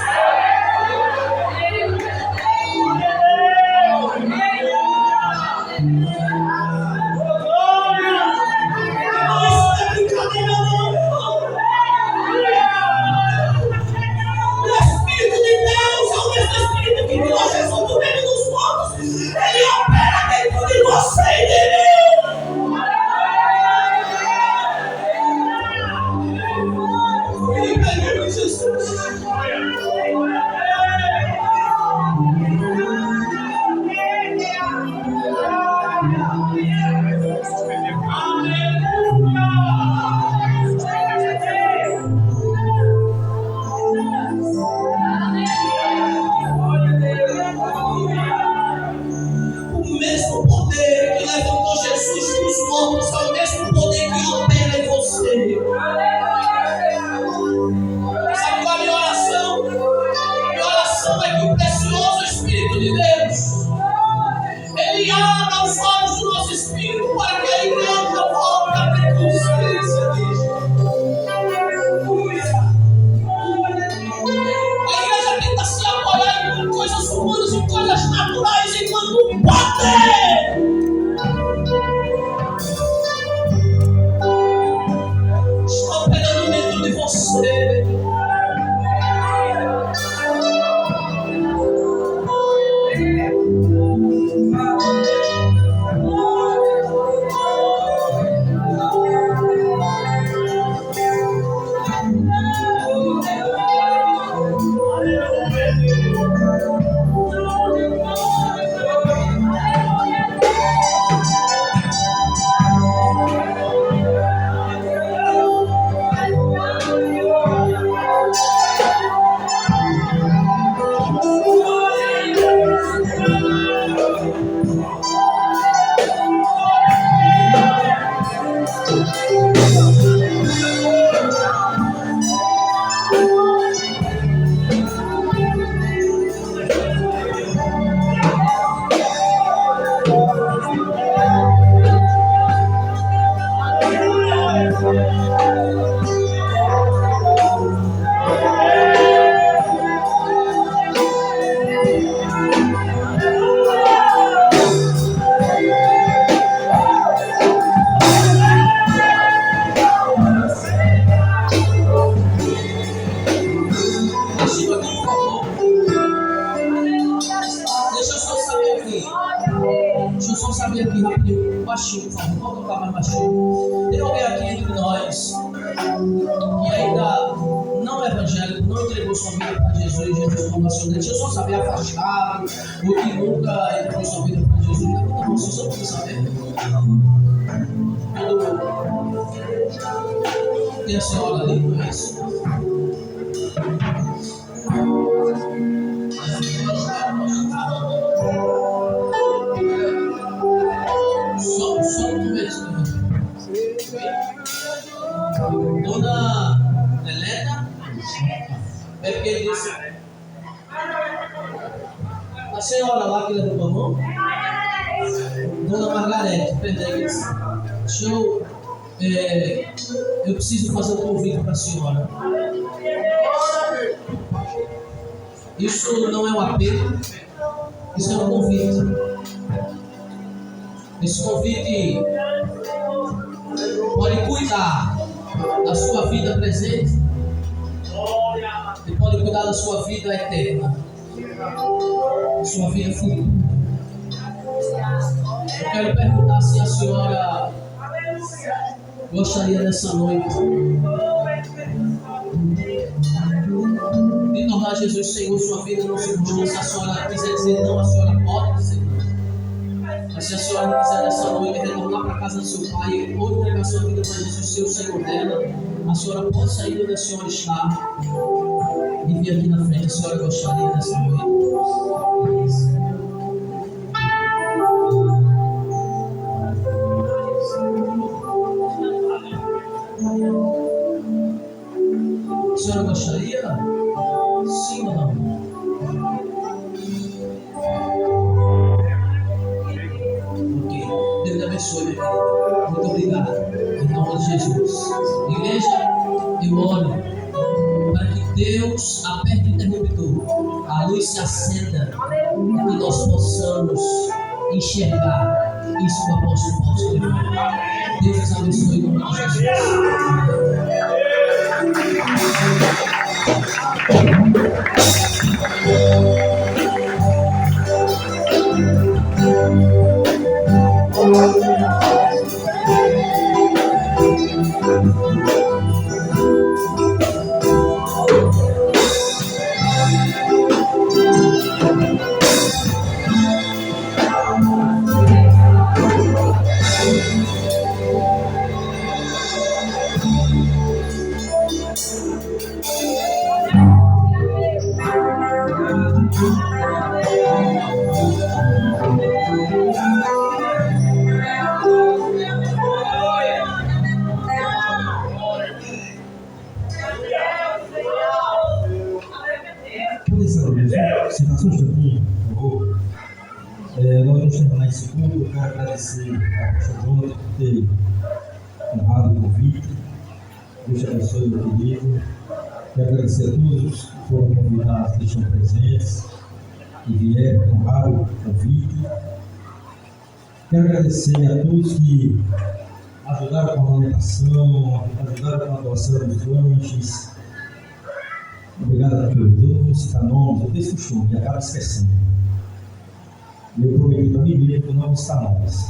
baixinho, por favor. Pode tocar mais baixinho. Tem alguém aqui entre nós que ainda não é evangélico, não entregou sua vida para Jesus, Jesus formação dele? Deixa eu só saber, afastado, ou que nunca entregou sua vida para Jesus. Levanta a mão, só para saber. Tem a senhora ali, não é isso? Só um mesmo. Dona Helena, é porque ele disse. A senhora lá que levantou a mão? Dona Margarete, perdão. Eu preciso fazer um convite para a senhora. Isso não é um apelo, isso é um convite. Esse convite pode cuidar da sua vida presente e pode cuidar da sua vida eterna, sua vida futura. Eu quero perguntar se a senhora gostaria nessa noite de tornar Jesus Senhor sua vida, não se importa. Se a senhora quiser dizer não, a senhora pode dizer não. Mas se a senhora não quiser nessa noite retornar para a casa do seu pai ou entregar sua vida para Jesus ser o Senhor dela, a senhora pode sair de onde a senhora está e vir aqui na frente. A senhora gostaria nessa noite? A senhora gostaria? Sim ou não? Ok. Deus lhe abençoe, minha querida. Muito obrigado. Em nome de Jesus. Igreja, eu oro para que Deus aperte o interruptor, a luz se acenda e que nós possamos enxergar isso que o apóstolo Paulo escreveu. Deus nos abençoe em nome de Jesus. Sentação instantinho, por favor. Nós vamos terminar esse culto. Eu quero agradecer ao pastor Jonathan por ter honrado o convite. Deus te abençoe, meu querido. Quero agradecer a todos que foram convidados, que estão presentes, que vieram honrar o convite. Quero agradecer a todos que ajudaram com a alimentação, ajudaram com a doação dos lanches. Obrigado a todos. Eu não vou citar nomes, eu tenho costume e acabo esquecendo. Eu prometi para mim mesmo que eu não vou citar nomes.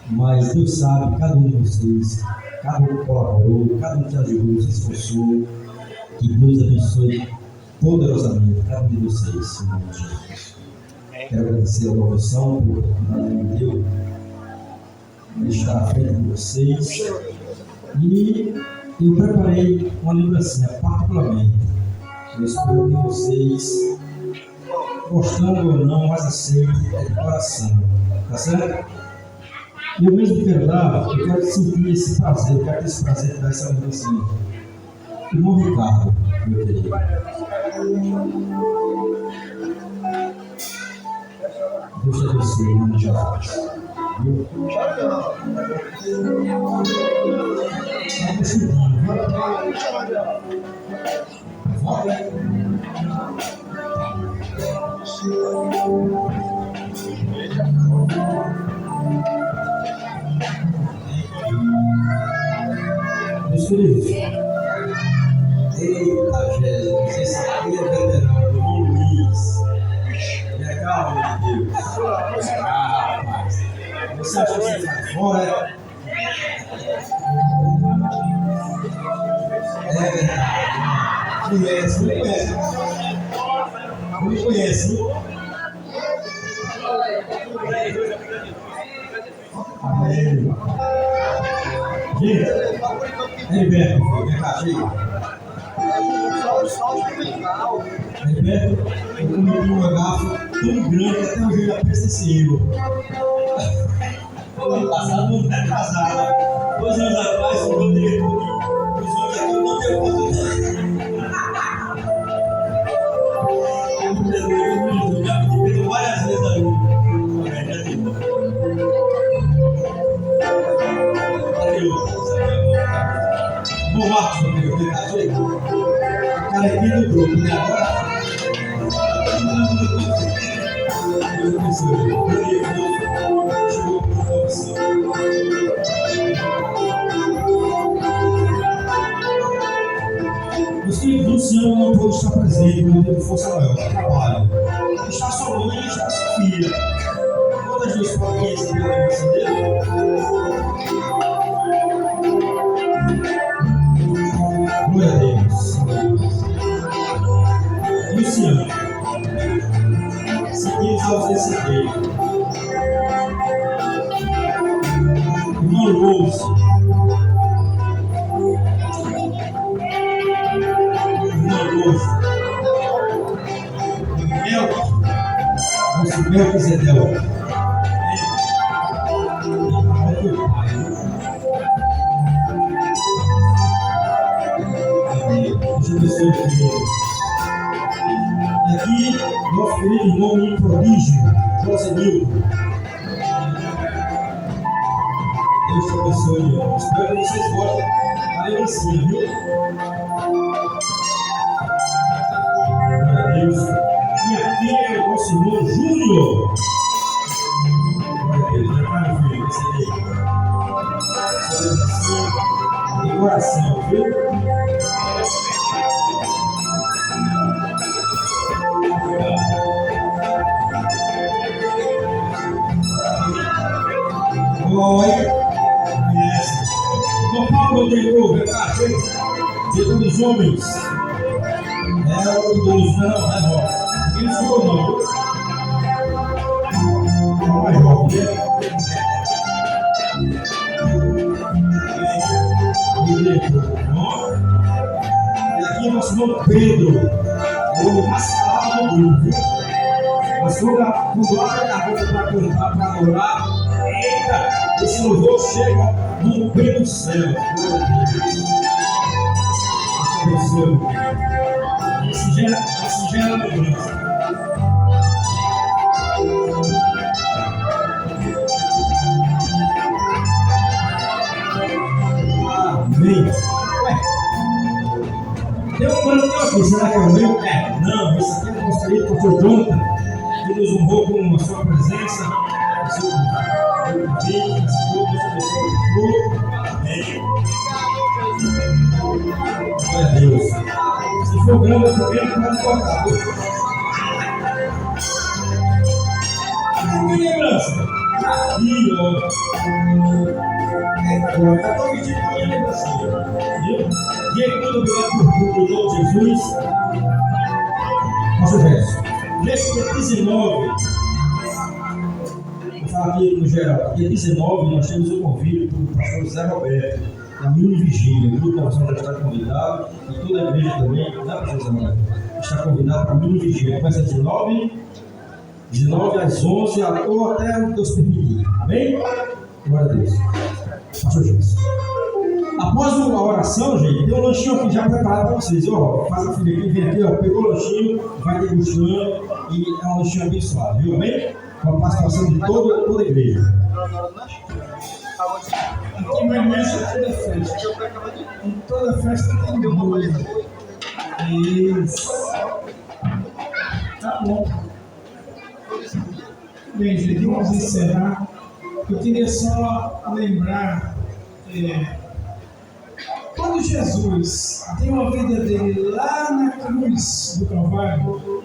Mas Deus sabe, cada um de vocês, cada um colaborou, cada um que ajudou, se esforçou. Que Deus abençoe poderosamente cada um de vocês, em nome de Jesus. Quero agradecer a devoção por oportunidade que me deu de estar à frente de vocês. E eu preparei uma lembrancinha, particularmente. Eu espero que vocês, gostando ou não, mas aceite, é de coração. Tá certo? E eu mesmo quero dar, eu quero sentir esse prazer, eu quero ter esse prazer de dar essa lembrancinha. Irmão Ricardo, meu querido. Deus te abençoe, em nome de Jesus. Meus queridos, eita Jesus, vocês sabem que é veterano, irmão Luiz, me acalma de Deus. Rapaz, Você acha que você faz fora? É verdade. Conhece, não conhece. Não conhece. Gente, Heriberto, vem cá, chega. Heriberto, eu cometi uma gafa tão grande que até hoje eu já pensei eu. Ano passado, ano retrasado, 2 anos atrás, o meu diretor dos outros aqui não deu oportunidade. Eu já pedi várias vezes ali. Bom, Marcos, meu filho, tá jeito? O cara aqui do grupo, né? Agora. Os filhos do Luciano não pôde estar presente no dia do Força Maior, do trabalho. Está sua mãe e está sua filha. Quantas vezes podem receber a bênção dele? Glória a Deus. Luciano, seguimos a ausência dele. Irmão Louço. Irmão Louço. Melquisedel. E aqui, nosso querido irmão em prodígio, José Nilton. Deus te abençoe, irmão. Espero que vocês gostem da lembrancinha, viu? Glória a Deus. E aqui é o nosso irmão Júnior. Glória a Deus. Já vai, meu filho, receber. Essa lembrancinha de coração, viu? Oi, conhece. Dom Paulo Rodrigo, verdade? Dia dos homens. É o dos não, é bom. Ninguém falou não. É mais jovem, né? E aqui é nosso irmão Pedro, o mascarado do grupo, viu? Mas quando abre a boca para cantar, para adorar, eita, esse louvor chega no meio do céu. Esse gera lembrança. Amém. Ué, tem um plano aqui, será que é o meu? Não, esse aqui é construído por Pastor Jonathan, que nos honrou com a sua presença, a sua vida, a pessoa. Amém. Glória a Deus. Se for grande, eu também pode tocar. Que lembrança? Aí, ó. Agora, eu estou pedindo uma lembrança. Viu? E aí, muito obrigado por tudo, Jesus. Nosso verso. Dia 19. Vou falar aqui no geral. Dia 19, nós temos um convite para o pastor Zé Roberto, da mini vigília. O grupo da oração já está convidado, e toda a igreja também, não é, pastor Zé Roberto? Está convidado para a mini vigília. Começa às 19 às 11, ou até o Deus permitir. Amém? Glória a Deus. Pastor Jesus. Após a oração, gente, tem um lanchinho aqui já preparado para vocês. Ó, faz a filha aqui, vem aqui, ó, pegou o lanchinho, vai degustando e é um lanchinho abençoado, viu? Amém? Com a participação de toda a igreja. Aqui vai nessa toda festa. Em toda festa tem uma coisa. Isso. Tá bom. Bem, gente, vamos encerrar. Eu queria só lembrar, quando Jesus tem uma vida dele lá na cruz do Calvário,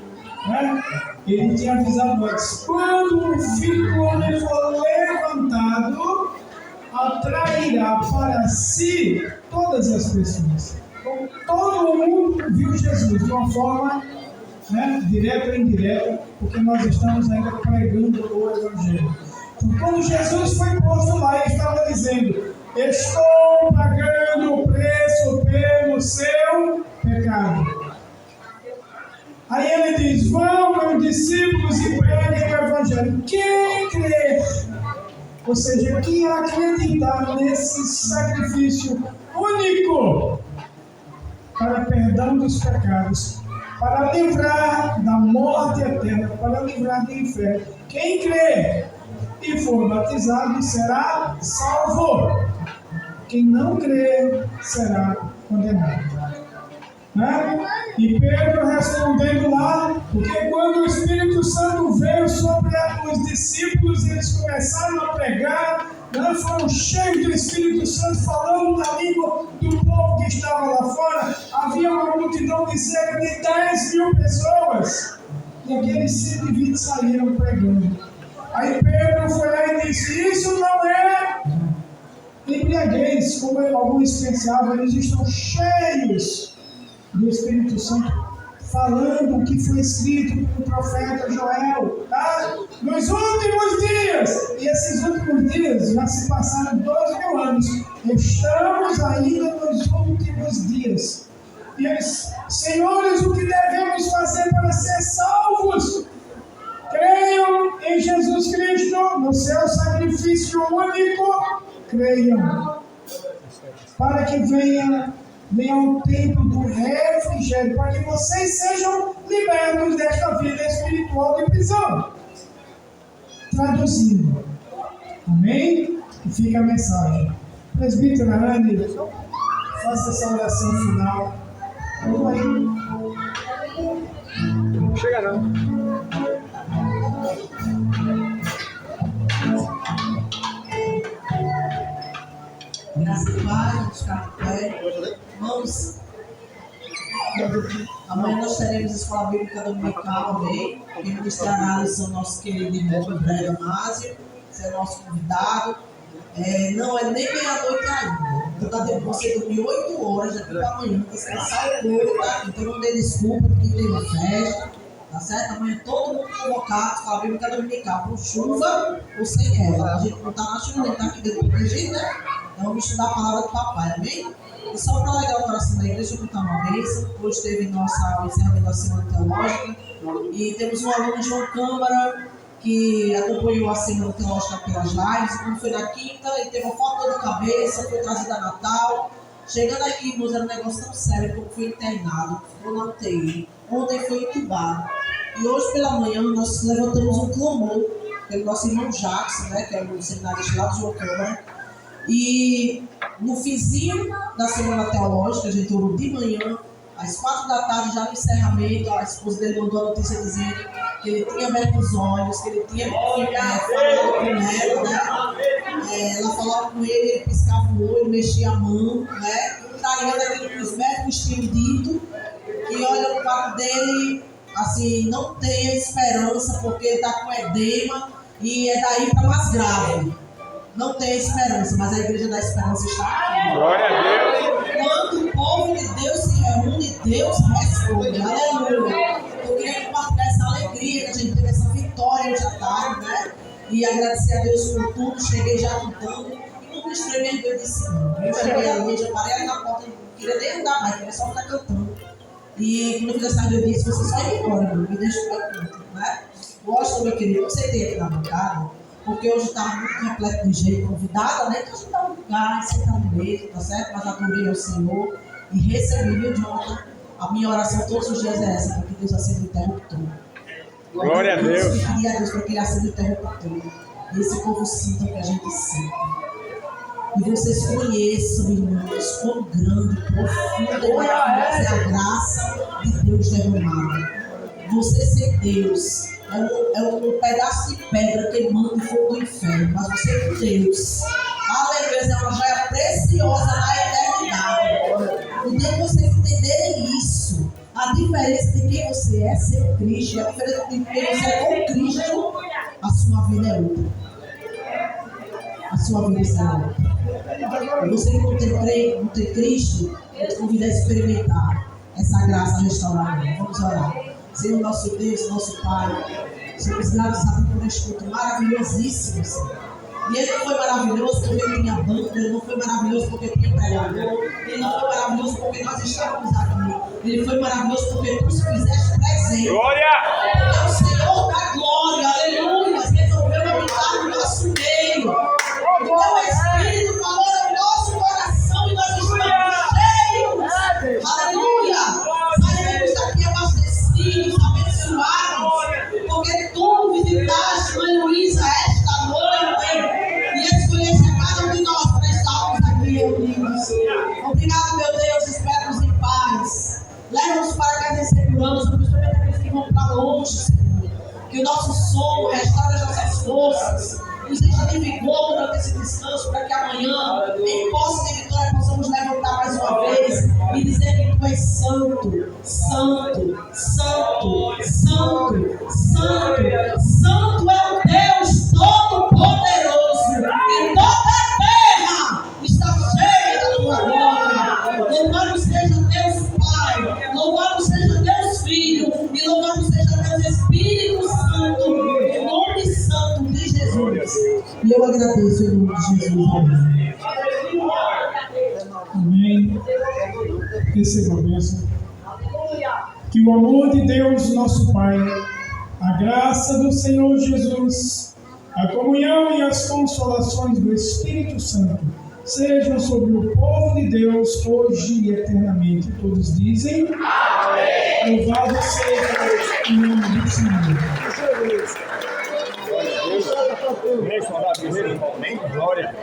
né? Ele tinha avisado antes: quando o Filho do Homem for levantado, atrairá para si todas as pessoas. Então, todo mundo viu Jesus de uma forma, né, direta ou indireta, porque nós estamos ainda pregando o Evangelho. Então, quando Jesus foi posto lá, ele estava dizendo: estou pagando o preço pelo seu pecado. Aí ele diz: vão, meus discípulos, e preguem o Evangelho. Quem crer, ou seja, quem acreditar nesse sacrifício único para perdão dos pecados, para livrar da morte eterna, para livrar do inferno, quem crer e for batizado será salvo. Quem não crer será condenado. Né? E Pedro respondendo lá, porque quando o Espírito Santo veio sobre os discípulos e eles começaram a pregar, né, foram cheios do Espírito Santo, falando na língua do povo que estava lá fora. Havia uma multidão de cerca de 10.000 pessoas, e aqueles 120 saíram pregando. Aí Pedro foi lá e disse: isso não é embriaguez, como alguns pensavam, eles estão cheios do Espírito Santo, falando o que foi escrito pelo profeta Joel, tá? Nos últimos dias, e esses últimos dias já se passaram 12.000 anos, estamos ainda nos últimos dias. E eles: senhores, o que devemos fazer para ser salvos? Creiam em Jesus Cristo, no seu sacrifício único, creiam, para que venha o tempo do refrigério, para que vocês sejam libertos desta vida espiritual de prisão. Traduzindo, amém? E fica a mensagem. Presbítero Anne, faça essa oração final. Vamos aí. Não chega não. Graças a Deus, ficar de pé. Irmãos, amanhã nós teremos a escola bíblica dominical, amém? Quem ministrará a lição, nosso querido irmão André Damásio, é nosso convidado. Não é nem meia-noite ainda. Então dá tempo de você dormir 8 horas daqui para amanhã, descansar o corpo, tá? Então não dê desculpa de quem teve festa, tá certo? Amanhã todo mundo convocado, escola bíblica dominical, com chuva ou sem ela. A gente não está na chuva, nem está aqui dentro protegido, né? Então vamos estudar a palavra do papai, amém? E só para alegar o coração da igreja, eu vou contar uma vez. Hoje teve o encerramento da Semana Teológica e temos um aluno, João Câmara, que acompanhou a Semana Teológica pelas lives. E quando foi na quinta, ele teve uma foto de cabeça, foi trazido a Natal. Chegando aqui, irmãos, era um negócio tão sério que foi internado, ficou na UTI. Ontem foi entubado. E hoje pela manhã nós levantamos um clamor pelo nosso irmão Jackson, né, que é o seminarista lá do João Câmara. E no finzinho da Semana Teológica, a gente orou de manhã, às 4 da tarde, já no encerramento, a esposa dele mandou a notícia dizendo que ele tinha aberto os olhos, que ele tinha falado com ela, né? Ela falava com ele, ele piscava o olho, mexia a mão, né? Contrariando aquilo que os médicos tinham dito, que olha, o quarto dele, assim, não tem esperança, porque ele está com edema e é daí para mais grave. Não tem esperança, mas a igreja da esperança está aqui. Glória a Deus. Quando o povo de Deus se reúne, Deus responde. Aleluia. Eu queria compartilhar essa alegria que a gente teve, essa vitória hoje à tarde, né? E agradecer a Deus por tudo. Cheguei já cantando. E não ministrei minha vida de cima. Eu cheguei ali, já parei ali na porta, não queria nem andar mais, queria só ficar cantando. E quando eu fiz essa eu disse: você só ir embora, meu, me deixa ficar canto, né? Gosto, meu querido, você tem aqui na bancada. Porque hoje estava muito completo de jeito, convidada, né? Então a gente dá um lugar, sentado mesmo, tá certo? Mas adorei ao Senhor e recebi, viu, Jonathan? A minha oração todos os dias é essa, para que Deus acenda o interruptor. Glória a Deus. Eu pedi a Deus para que Ele acenda o interruptor. E esse povo sinta o que a gente sente. E vocês conheçam, irmãos, quão grande, profunda e maravilhosa é a graça de Deus derramada. Você ser Deus é um pedaço de pedra queimando o fogo do inferno, mas você é Deus. Aleluia, é uma joia preciosa na eternidade. O dia que vocês entenderem isso, A diferença de quem você é sem Cristo, a diferença de quem você é com Cristo, a sua vida é outra. A sua vida será outra. E você que não tem Cristo, eu te convido a experimentar essa graça restaurada. Vamos orar. Senhor, nosso Deus, nosso Pai, somos gratos a Ti por este culto maravilhosíssimo, Senhor. E ele não foi maravilhoso porque tinha banda, ele não foi maravilhoso porque tinha pregador, ele não foi maravilhoso porque nós estávamos aqui, ele foi maravilhoso porque tu se fizeste presente. Glória! Porque o Senhor da glória, aleluia, resolveu habitar no nosso meio. O teu Espírito falou no nosso coração e nós estamos cheios. Aleluia! Saímos daqui abastecidos, abençoados, porque tu visitaste Mãe Luísa esta noite e escolheste a cada um de nós para estarmos aqui reunidos. Obrigado, meu Deus, espera-nos em paz. Leva-nos para casa em segurança, principalmente aqueles que vão para longe, Senhor. Que o nosso sono restaure as nossas forças, nos encha de vigor durante esse descanso, para que amanhã, em posse de vitória, possamos levantar mais uma vez e dizer que Tu és santo, santo, santo, santo, santo, santo é o Deus Todo-Poderoso, e toda a terra está cheia da Tua glória. Louvado seja Deus Pai, louvado seja Deus Filho, e louvado seja Deus Espírito Santo, no nome santo de Jesus. E eu agradeço em nome de Jesus. Amém. Receba a bênção. Que o amor de Deus, nosso Pai, a graça do Senhor Jesus, a comunhão e as consolações do Espírito Santo sejam sobre o povo de Deus hoje e eternamente. Todos dizem: amém. Louvado seja o nome do Senhor. Glória!